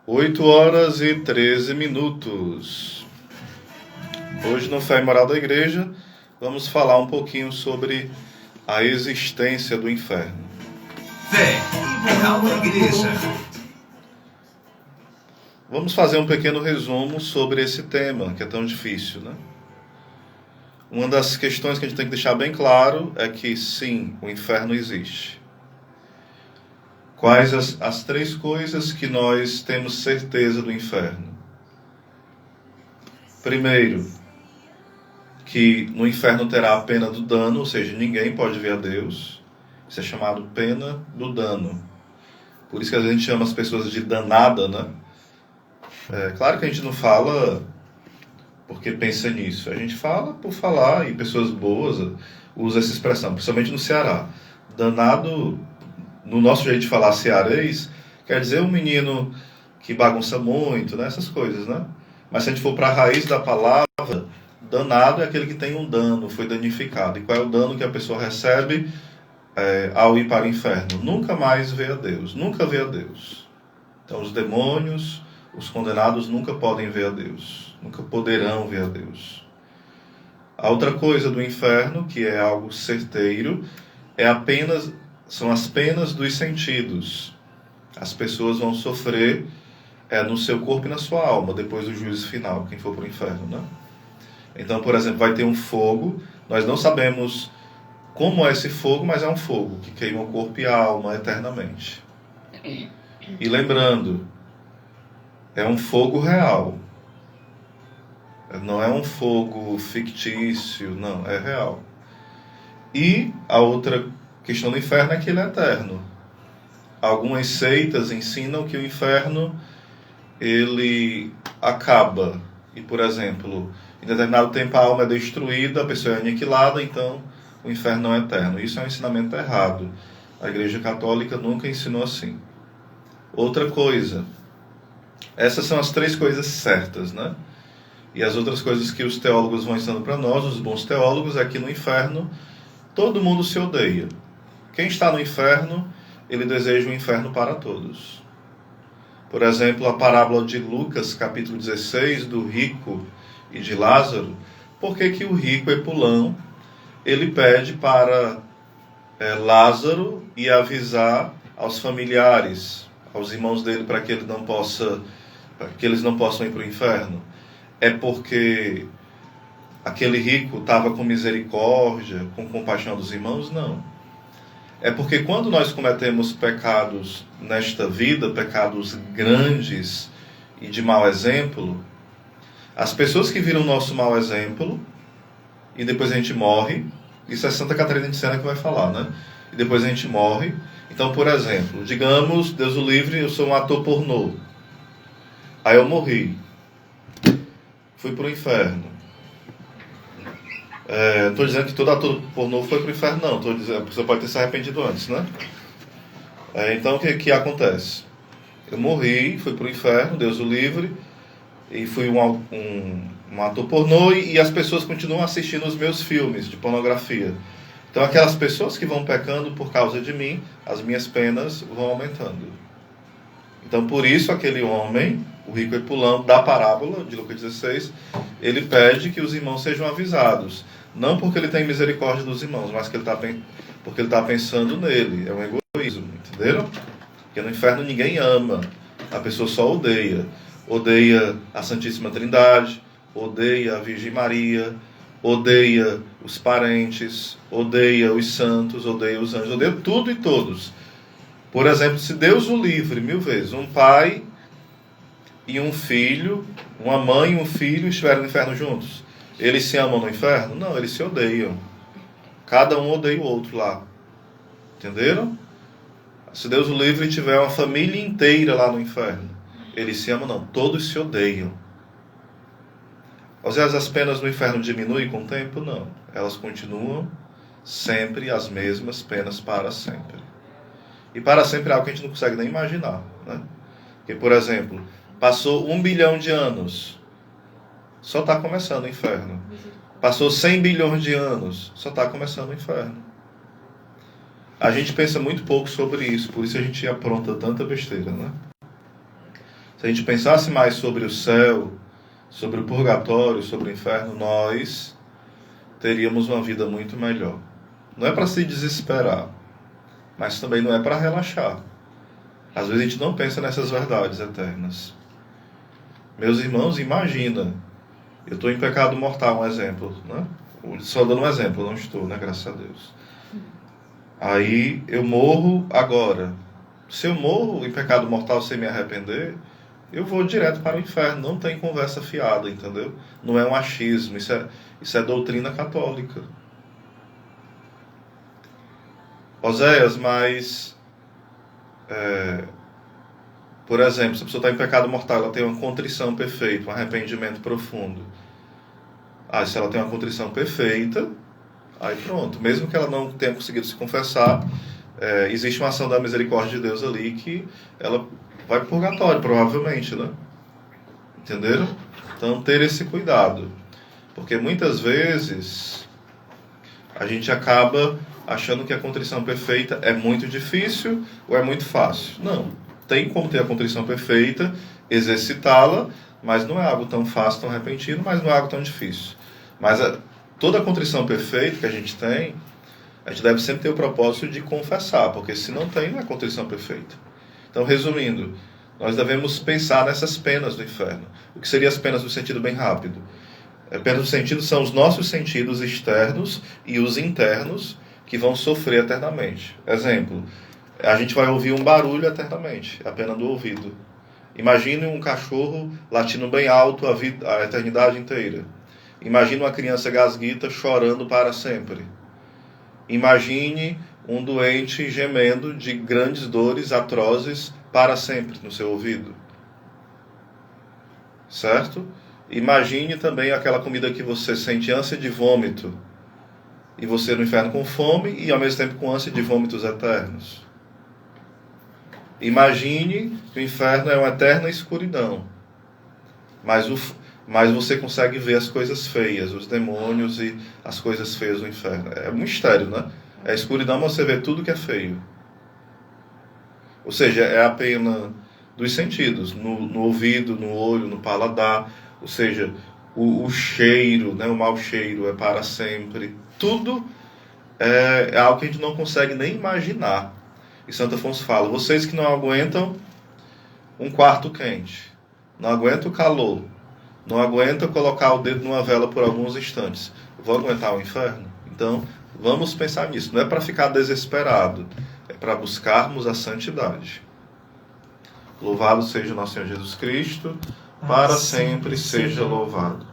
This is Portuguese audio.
8h13. Hoje no Fé e Moral da Igreja vamos falar um pouquinho sobre a existência do inferno. Fé e Moral da Igreja. Vamos fazer um pequeno resumo sobre esse tema que é tão difícil, né? Uma das questões que a gente tem que deixar bem claro é que sim, o inferno existe. Quais as três coisas que nós temos certeza do inferno? Primeiro, que no inferno terá a pena do dano, ou seja, ninguém pode ver a Deus. Isso é chamado pena do dano. Por isso que a gente chama as pessoas de danada, né? É claro que a gente não fala porque pensa nisso. A gente fala por falar, e pessoas boas usam essa expressão, principalmente no Ceará. Danado, no nosso jeito de falar cearês, quer dizer um menino que bagunça muito, né? Essas coisas, né? Mas se a gente for para a raiz da palavra, danado é aquele que tem um dano, foi danificado. E qual é o dano que a pessoa recebe ao ir para o inferno? Nunca mais vê a Deus, nunca vê a Deus. Então os demônios, os condenados nunca podem ver a Deus, nunca poderão ver a Deus. A outra coisa do inferno, que é algo certeiro, são as penas dos sentidos. As pessoas vão sofrer no seu corpo e na sua alma, depois do juízo final, quem for para o inferno, né? Então, por exemplo, vai ter um fogo, nós não sabemos como é esse fogo, mas é um fogo que queima o corpo e a alma eternamente. E lembrando, é um fogo real. Não é um fogo fictício, não, é real. E a outra questão do inferno é que ele é eterno. Algumas seitas ensinam que o inferno ele acaba. E, por exemplo, em determinado tempo a alma é destruída, a pessoa é aniquilada, então o inferno não é eterno. Isso é um ensinamento errado. A Igreja Católica nunca ensinou assim. Outra coisa, essas são as três coisas certas, né? E as outras coisas que os teólogos vão ensinando para nós, os bons teólogos, é que no inferno todo mundo se odeia. Quem está no inferno, ele deseja o inferno para todos. Por exemplo, a parábola de Lucas, capítulo 16, do rico e de Lázaro. Por que o rico Epulão, ele pede para Lázaro ir avisar aos familiares, aos irmãos dele, para que eles não possam ir para o inferno? É porque aquele rico estava com misericórdia, com compaixão dos irmãos? Não. É porque quando nós cometemos pecados nesta vida, pecados grandes e de mau exemplo, as pessoas que viram o nosso mau exemplo, e depois a gente morre, isso é Santa Catarina de Sena que vai falar, né? E depois a gente morre. Então, por exemplo, digamos, Deus o livre, eu sou um ator pornô. Aí eu morri. Fui para o inferno. Não estou dizendo que todo ator pornô foi para o inferno, não. Estou dizendo que você pode ter se arrependido antes, né? Então, o que acontece? Eu morri, fui para o inferno, Deus o livre, e fui um ator pornô, e as pessoas continuam assistindo os meus filmes de pornografia. Então, aquelas pessoas que vão pecando por causa de mim, as minhas penas vão aumentando. Então, por isso, aquele homem, o rico Epulão, da parábola de Lucas 16, ele pede que os irmãos sejam avisados. Não porque ele tem misericórdia dos irmãos, mas porque ele está pensando nele. É um egoísmo, entenderam? Porque no inferno ninguém ama, a pessoa só odeia. Odeia a Santíssima Trindade, odeia a Virgem Maria, odeia os parentes, odeia os santos, odeia os anjos, odeia tudo e todos. Por exemplo, se Deus o livre, 1000 vezes, um pai e um filho, uma mãe e um filho estiverem no inferno juntos, eles se amam no inferno? Não, eles se odeiam. Cada um odeia o outro lá. Entenderam? Se Deus o livre tiver uma família inteira lá no inferno, eles se amam? Não, todos se odeiam. Às vezes as penas no inferno diminuem com o tempo? Não. Elas continuam sempre as mesmas penas para sempre. E para sempre é algo que a gente não consegue nem imaginar, né? Porque, por exemplo, passou 1 bilhão de anos, só está começando o inferno. Passou 100 bilhões de anos, só está começando o inferno. A gente pensa muito pouco sobre isso, por isso a gente apronta tanta besteira, né? Se a gente pensasse mais sobre o céu, sobre o purgatório, sobre o inferno, nós teríamos uma vida muito melhor. Não é para se desesperar, mas também não é para relaxar. Às vezes a gente não pensa nessas verdades eternas. Meus irmãos, imagina, eu estou em pecado mortal, um exemplo, né? Só dando um exemplo, eu não estou, né? Graças a Deus. Aí eu morro agora. Se eu morro em pecado mortal sem me arrepender, eu vou direto para o inferno. Não tem conversa fiada, entendeu? Não é um achismo, isso é doutrina católica. Oséias, mas... por exemplo, se a pessoa está em pecado mortal, ela tem uma contrição perfeita, um arrependimento profundo. Se ela tem uma contrição perfeita, aí pronto. Mesmo que ela não tenha conseguido se confessar, existe uma ação da misericórdia de Deus ali que ela vai para o purgatório, provavelmente, né? Entenderam? Então, ter esse cuidado. Porque muitas vezes a gente acaba achando que a contrição perfeita é muito difícil ou é muito fácil. Não. Tem como ter a contrição perfeita, exercitá-la, mas não é algo tão fácil, tão repentino, mas não é algo tão difícil. Mas toda a contrição perfeita que a gente tem, a gente deve sempre ter o propósito de confessar, porque se não tem, não é contrição perfeita. Então, resumindo, nós devemos pensar nessas penas do inferno. O que seriam as penas no sentido bem rápido? Penas no sentido são os nossos sentidos externos e os internos que vão sofrer eternamente. Exemplo, a gente vai ouvir um barulho eternamente, é a pena do ouvido. Imagine um cachorro latindo bem alto a eternidade inteira. Imagine uma criança gasguita chorando para sempre. Imagine um doente gemendo de grandes dores atrozes para sempre no seu ouvido. Certo? Imagine também aquela comida que você sente ânsia de vômito. E você no inferno com fome e ao mesmo tempo com ânsia de vômitos eternos. Imagine que o inferno é uma eterna escuridão. Mas você consegue ver as coisas feias, os demônios e as coisas feias do inferno. É um mistério, né? É a escuridão, mas você vê tudo que é feio. Ou seja, é a pena dos sentidos, no ouvido, no olho, no paladar. Ou seja, o cheiro, né? O mau cheiro é para sempre. Tudo é algo que a gente não consegue nem imaginar. E Santo Afonso fala, vocês que não aguentam um quarto quente, não aguentam o calor, não aguentam colocar o dedo numa vela por alguns instantes, vão aguentar o inferno? Então, vamos pensar nisso. Não é para ficar desesperado, é para buscarmos a santidade. Louvado seja o nosso Senhor Jesus Cristo, para sempre seja louvado.